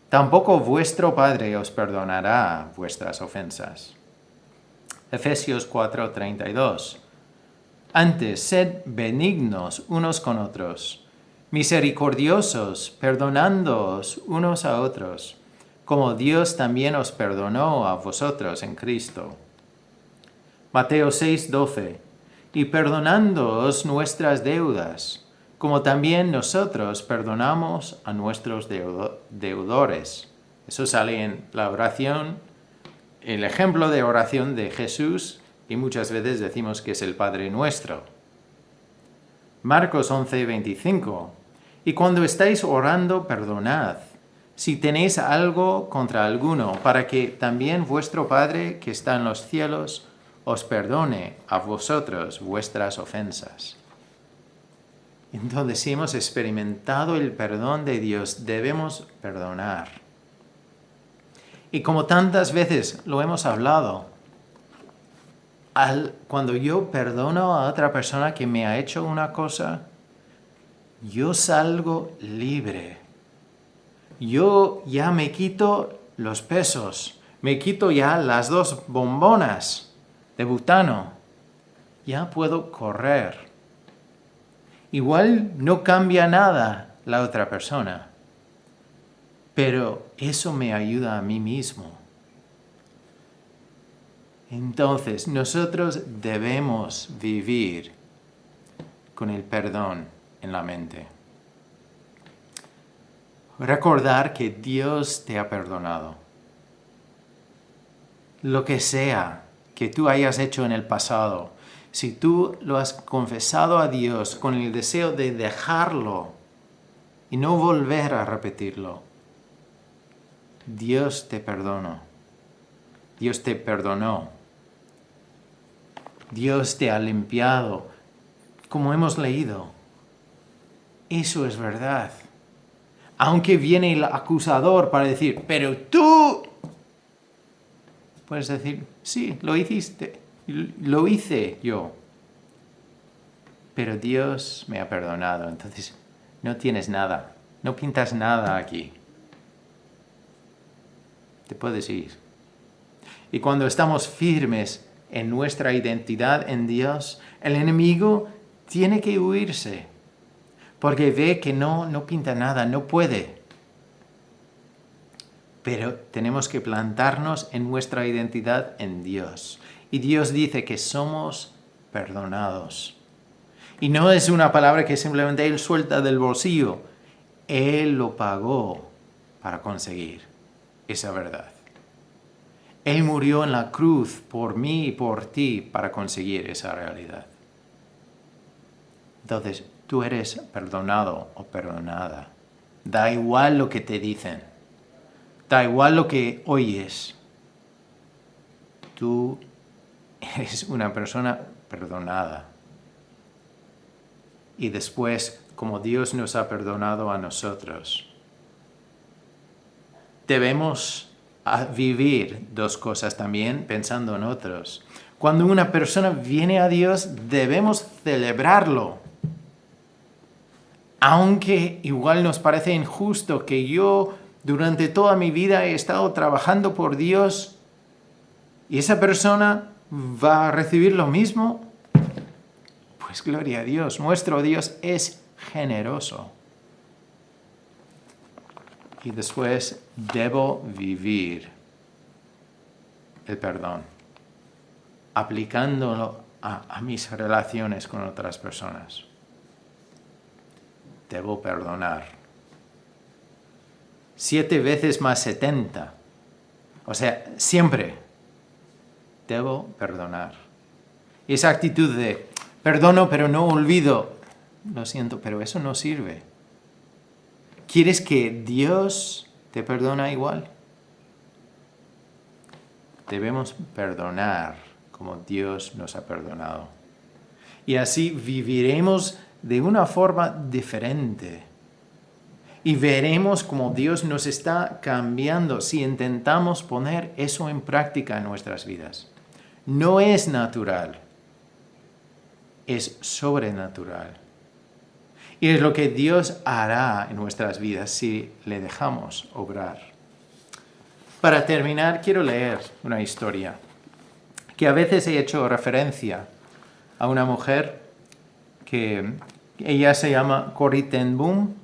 tampoco vuestro Padre os perdonará vuestras ofensas. Efesios 4:32. Antes, sed benignos unos con otros, misericordiosos, perdonándoos unos a otros, como Dios también os perdonó a vosotros en Cristo. Mateo 6:12. Y perdonándoos nuestras deudas, como también nosotros perdonamos a nuestros deudores. Eso sale en la oración, el ejemplo de oración de Jesús, y muchas veces decimos que es el Padre Nuestro. Marcos 11:25. Y cuando estáis orando, perdonad, si tenéis algo contra alguno, para que también vuestro Padre que está en los cielos os perdone a vosotros vuestras ofensas. Entonces, si hemos experimentado el perdón de Dios, debemos perdonar. Y como tantas veces lo hemos hablado, cuando yo perdono a otra persona que me ha hecho una cosa, yo salgo libre. Yo ya me quito los pesos, me quito ya las 2 bombonas de butano. Ya puedo correr. Igual no cambia nada la otra persona, pero eso me ayuda a mí mismo. Entonces, nosotros debemos vivir con el perdón en la mente. Recordar que Dios te ha perdonado. Lo que sea que tú hayas hecho en el pasado, si tú lo has confesado a Dios con el deseo de dejarlo y no volver a repetirlo, Dios te perdonó. Dios te perdonó. Dios te ha limpiado, como hemos leído. Eso es verdad. Aunque viene el acusador para decir, pero tú, puedes decir, sí, lo hiciste, lo hice yo. Pero Dios me ha perdonado, entonces no tienes nada, no pintas nada aquí. Te puedes ir. Y cuando estamos firmes en nuestra identidad en Dios, el enemigo tiene que huirse, porque ve que no pinta nada, no puede. Pero tenemos que plantarnos en nuestra identidad en Dios. Y Dios dice que somos perdonados. Y no es una palabra que simplemente Él suelta del bolsillo. Él lo pagó para conseguir esa verdad. Él murió en la cruz por mí y por ti para conseguir esa realidad. Entonces, tú eres perdonado o perdonada. Da igual lo que te dicen. Da igual lo que oyes. Tú eres una persona perdonada. Y después, como Dios nos ha perdonado a nosotros, debemos vivir 2 cosas también pensando en otros. Cuando una persona viene a Dios, debemos celebrarlo. Aunque igual nos parece injusto que yo durante toda mi vida he estado trabajando por Dios y esa persona va a recibir lo mismo, pues gloria a Dios. Nuestro Dios es generoso. Y después debo vivir el perdón, aplicándolo a mis relaciones con otras personas. Debo perdonar. 7 veces más 70. O sea, siempre debo perdonar. Y esa actitud de perdono pero no olvido, lo siento, pero eso no sirve. ¿Quieres que Dios te perdone igual? Debemos perdonar como Dios nos ha perdonado. Y así viviremos de una forma diferente. Y veremos cómo Dios nos está cambiando si intentamos poner eso en práctica en nuestras vidas. No es natural, es sobrenatural. Y es lo que Dios hará en nuestras vidas si le dejamos obrar. Para terminar, quiero leer una historia que a veces he hecho referencia a una mujer que ella se llama Corrie ten Boom,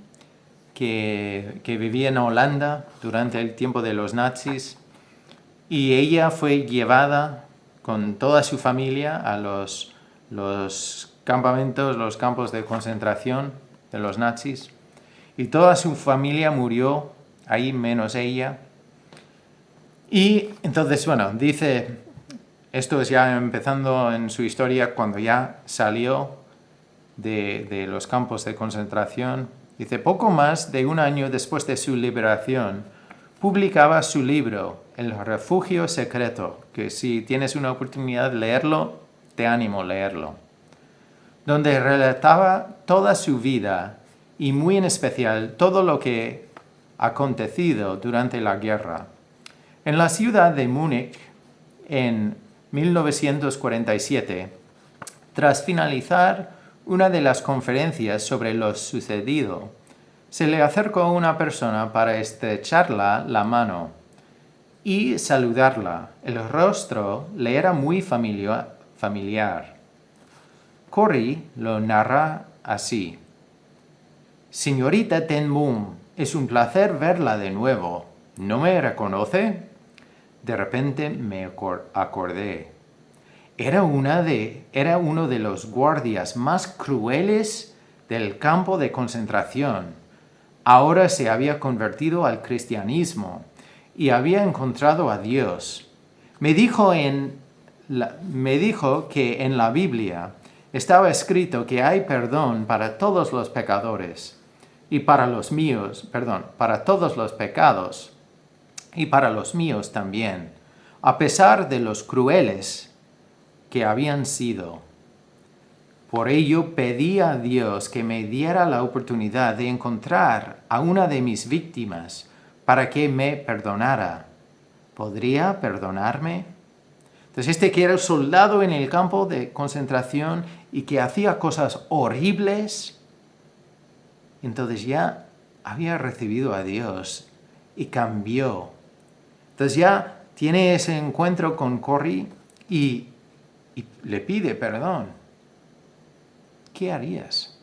que vivía en Holanda durante el tiempo de los nazis, y ella fue llevada con toda su familia a los campamentos, los campos de concentración de los nazis, y toda su familia murió ahí menos ella. Y entonces, bueno, dice, esto es ya empezando en su historia cuando ya salió de los campos de concentración. Dice, poco más de un año después de su liberación, publicaba su libro, El refugio secreto, que si tienes una oportunidad de leerlo, te animo a leerlo, donde relataba toda su vida y muy en especial todo lo que ha acontecido durante la guerra. En la ciudad de Múnich, en 1947, tras finalizar una de las conferencias sobre lo sucedido, se le acercó una persona para estrecharla la mano y saludarla. El rostro le era muy familiar. Corrie lo narra así. Señorita ten Boom, es un placer verla de nuevo. ¿No me reconoce? De repente me acordé. Era uno de los guardias más crueles del campo de concentración. Ahora se había convertido al cristianismo y había encontrado a Dios. Me dijo que en la Biblia estaba escrito que hay perdón para todos los pecadores y para todos los pecados y para los míos también, a pesar de los crueles que habían sido. Por ello pedí a Dios que me diera la oportunidad de encontrar a una de mis víctimas para que me perdonara. ¿Podría perdonarme? Entonces que era un soldado en el campo de concentración y que hacía cosas horribles, entonces ya había recibido a Dios y cambió. Entonces ya tiene ese encuentro con Corrie y le pide perdón. ¿Qué harías?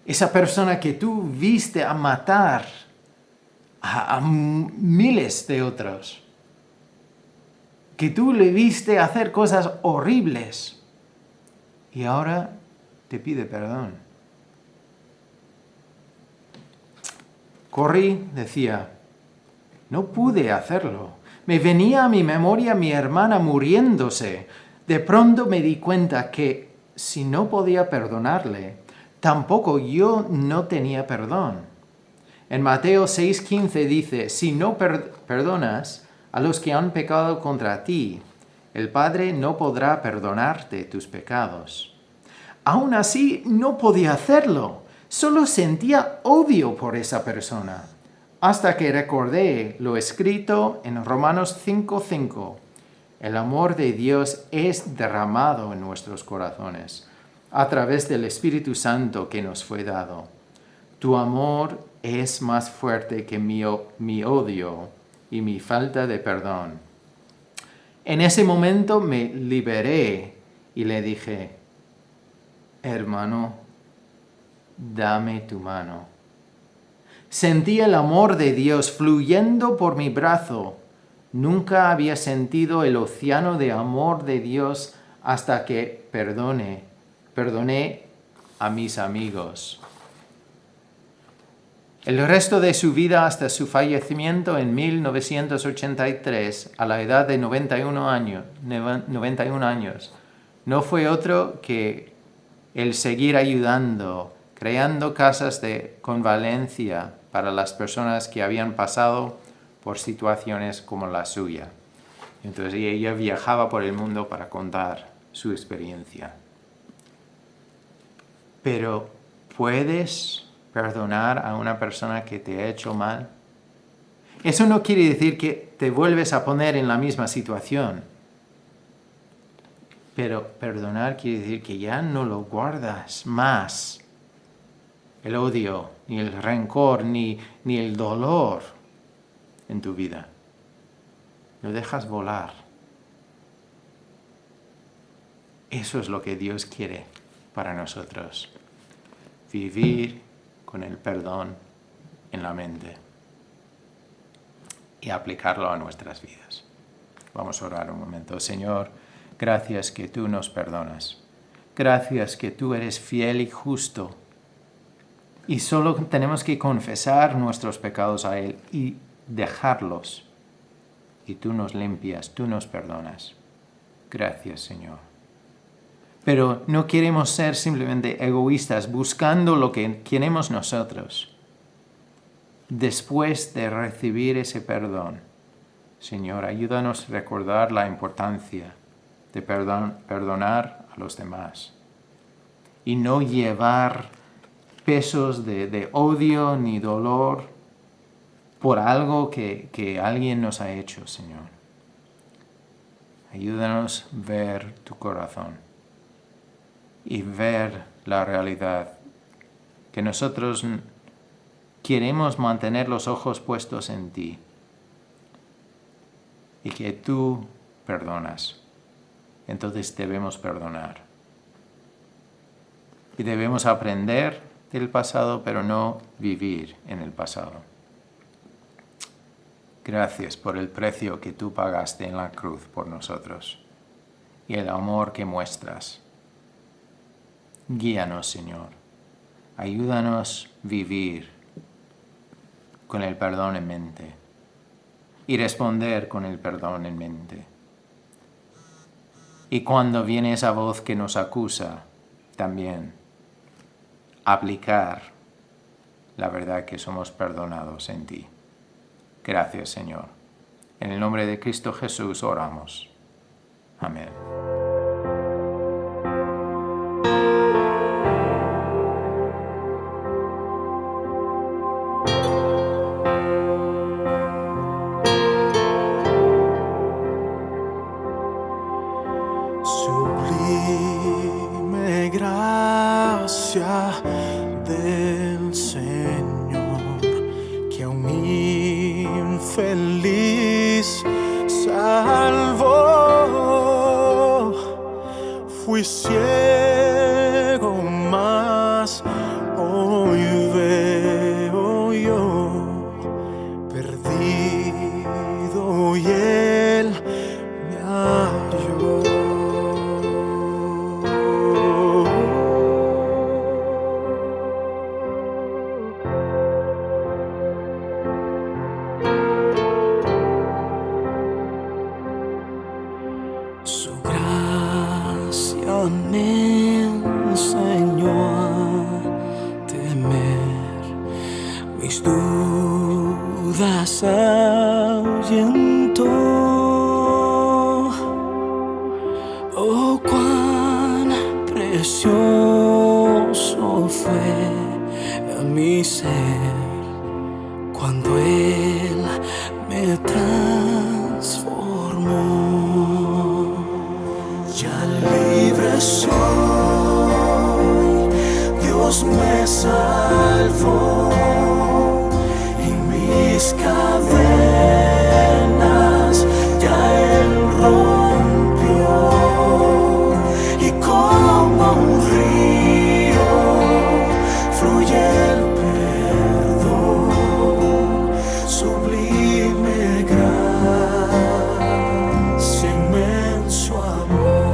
Esa persona que tú viste a matar a miles de otros, que tú le viste hacer cosas horribles y ahora te pide perdón. Corrie decía, no pude hacerlo. Me venía a mi memoria mi hermana muriéndose. De pronto me di cuenta que si no podía perdonarle, tampoco yo no tenía perdón. En Mateo 6:15 dice, si no perdonas a los que han pecado contra ti, el Padre no podrá perdonarte tus pecados. Aún así, no podía hacerlo. Solo sentía odio por esa persona. Hasta que recordé lo escrito en Romanos 5:5. El amor de Dios es derramado en nuestros corazones a través del Espíritu Santo que nos fue dado. Tu amor es más fuerte que mi odio y mi falta de perdón. En ese momento me liberé y le dije, hermano, dame tu mano. Sentí el amor de Dios fluyendo por mi brazo. Nunca había sentido el océano de amor de Dios hasta que perdoné a mis amigos. El resto de su vida hasta su fallecimiento en 1983, a la edad de 91 años, no fue otro que el seguir ayudando, creando casas de convalecencia para las personas que habían pasado por situaciones como la suya. Entonces ella viajaba por el mundo para contar su experiencia. Pero, ¿puedes perdonar a una persona que te ha hecho mal? Eso no quiere decir que te vuelves a poner en la misma situación. Pero perdonar quiere decir que ya no lo guardas más. El odio, ni el rencor, ni el dolor en tu vida. Lo dejas volar. Eso es lo que Dios quiere para nosotros. Vivir con el perdón en la mente y aplicarlo a nuestras vidas. Vamos a orar un momento. Señor, gracias que tú nos perdonas. Gracias que tú eres fiel y justo. Y solo tenemos que confesar nuestros pecados a Él y dejarlos. Y tú nos limpias, tú nos perdonas. Gracias, Señor. Pero no queremos ser simplemente egoístas, buscando lo que queremos nosotros. Después de recibir ese perdón, Señor, ayúdanos a recordar la importancia de perdonar a los demás y no llevar pesos de odio ni dolor por algo que alguien nos ha hecho, Señor. Ayúdanos a ver tu corazón y ver la realidad, que nosotros queremos mantener los ojos puestos en ti y que tú perdonas. Entonces debemos perdonar. Y debemos aprender del pasado, pero no vivir en el pasado. Gracias por el precio que tú pagaste en la cruz por nosotros y el amor que muestras. Guíanos, Señor. Ayúdanos a vivir con el perdón en mente y responder con el perdón en mente. Y cuando viene esa voz que nos acusa, también aplicar la verdad que somos perdonados en ti. Gracias, Señor. En el nombre de Cristo Jesús oramos. Amén. Sublime gracia del Señor, que a un infeliz salvó. Fui ciego, mas hoy veo yo, perdido y Él me halló. Su gracia me enseñó a temer, mis dudas ahuyentó. Oh, cuán precioso fue mi ser cuando Él me transformó. Ya libre soy, Dios me salvó y mis cadenas ya Él rompió, y como un río fluye el perdón, sublime gracia, inmenso amor.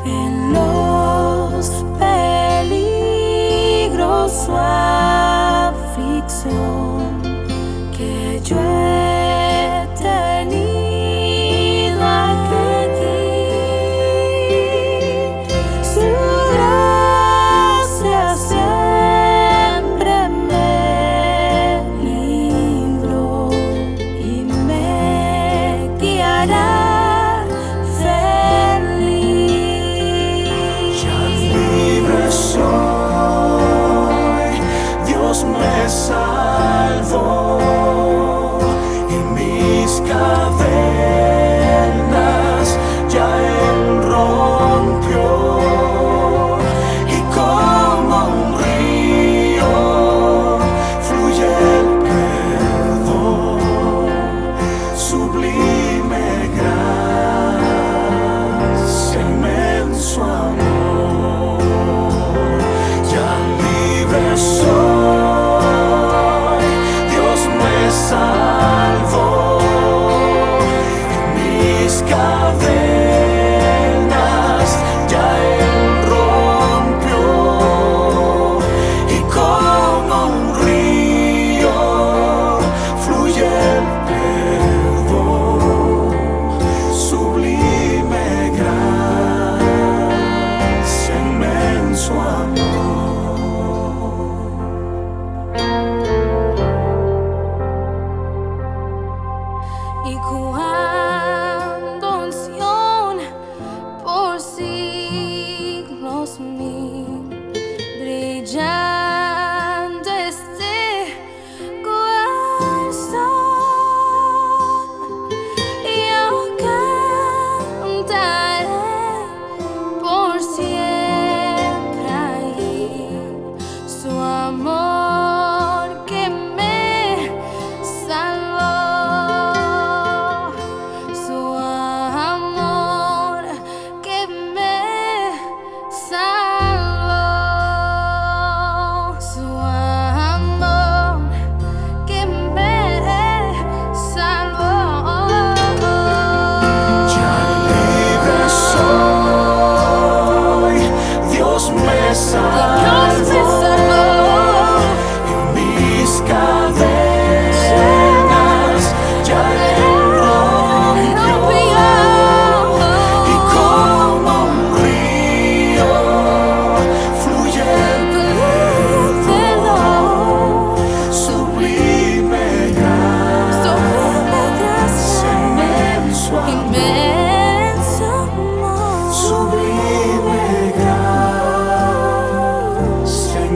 En los peligros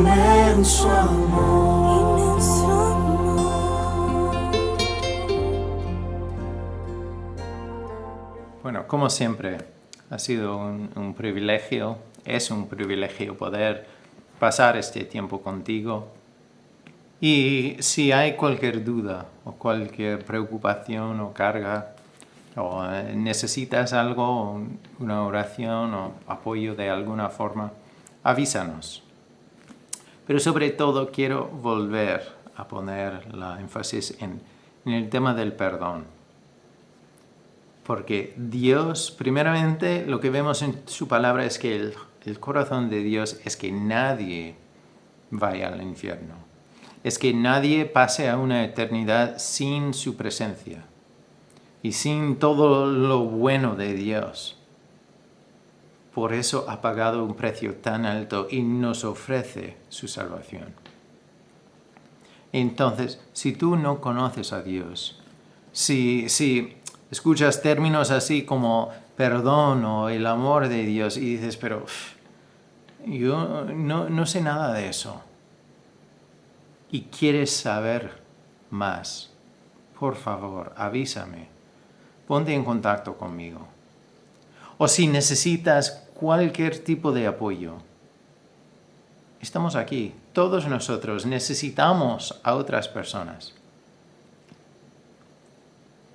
inmenso amor. Bueno, como siempre, ha sido un privilegio, es un privilegio poder pasar este tiempo contigo. Y si hay cualquier duda o cualquier preocupación o carga, o necesitas algo, una oración o apoyo de alguna forma, avísanos. Pero sobre todo quiero volver a poner la énfasis en el tema del perdón. Porque Dios, primeramente, lo que vemos en su palabra es que el corazón de Dios es que nadie vaya al infierno. Es que nadie pase a una eternidad sin su presencia y sin todo lo bueno de Dios. Por eso ha pagado un precio tan alto y nos ofrece su salvación. Entonces, si tú no conoces a Dios, si escuchas términos así como perdón o el amor de Dios y dices, pero yo no sé nada de eso, y quieres saber más, por favor, avísame. Ponte en contacto conmigo. O si necesitas cualquier tipo de apoyo, estamos aquí. Todos nosotros necesitamos a otras personas.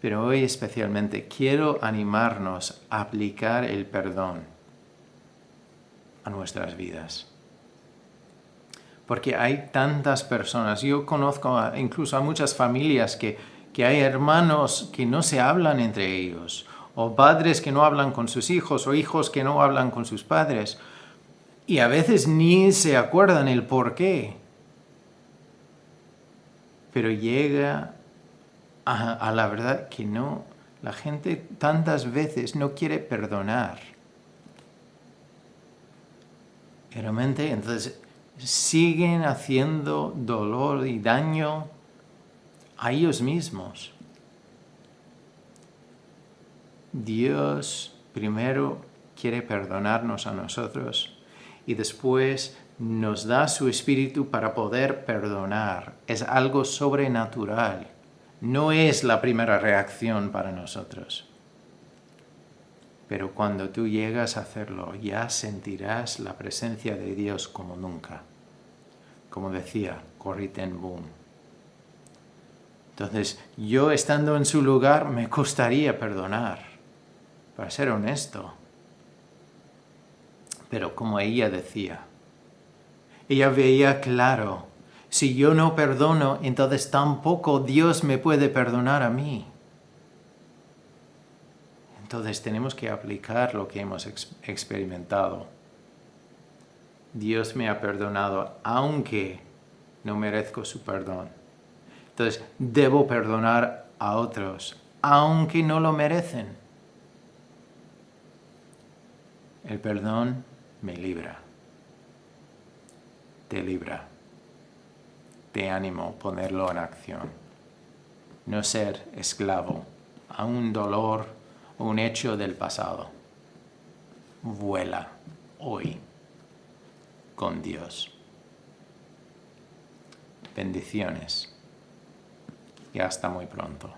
Pero hoy especialmente quiero animarnos a aplicar el perdón a nuestras vidas. Porque hay tantas personas, yo conozco incluso a muchas familias que hay hermanos que no se hablan entre ellos, o padres que no hablan con sus hijos, o hijos que no hablan con sus padres, y a veces ni se acuerdan el por qué. Pero llega a la verdad que no, la gente tantas veces no quiere perdonar. Y realmente, entonces, siguen haciendo dolor y daño a ellos mismos. Dios primero quiere perdonarnos a nosotros y después nos da su espíritu para poder perdonar. Es algo sobrenatural. No es la primera reacción para nosotros. Pero cuando tú llegas a hacerlo, ya sentirás la presencia de Dios como nunca. Como decía Corrie ten Boom. Entonces, yo estando en su lugar me costaría perdonar, para ser honesto. Pero como ella decía, ella veía claro, si yo no perdono, entonces tampoco Dios me puede perdonar a mí. Entonces tenemos que aplicar lo que hemos experimentado. Dios me ha perdonado aunque no merezco su perdón. Entonces debo perdonar a otros aunque no lo merecen. El perdón me libra. Te libra. Te animo a ponerlo en acción. No ser esclavo a un dolor o un hecho del pasado. Vuela hoy con Dios. Bendiciones y hasta muy pronto.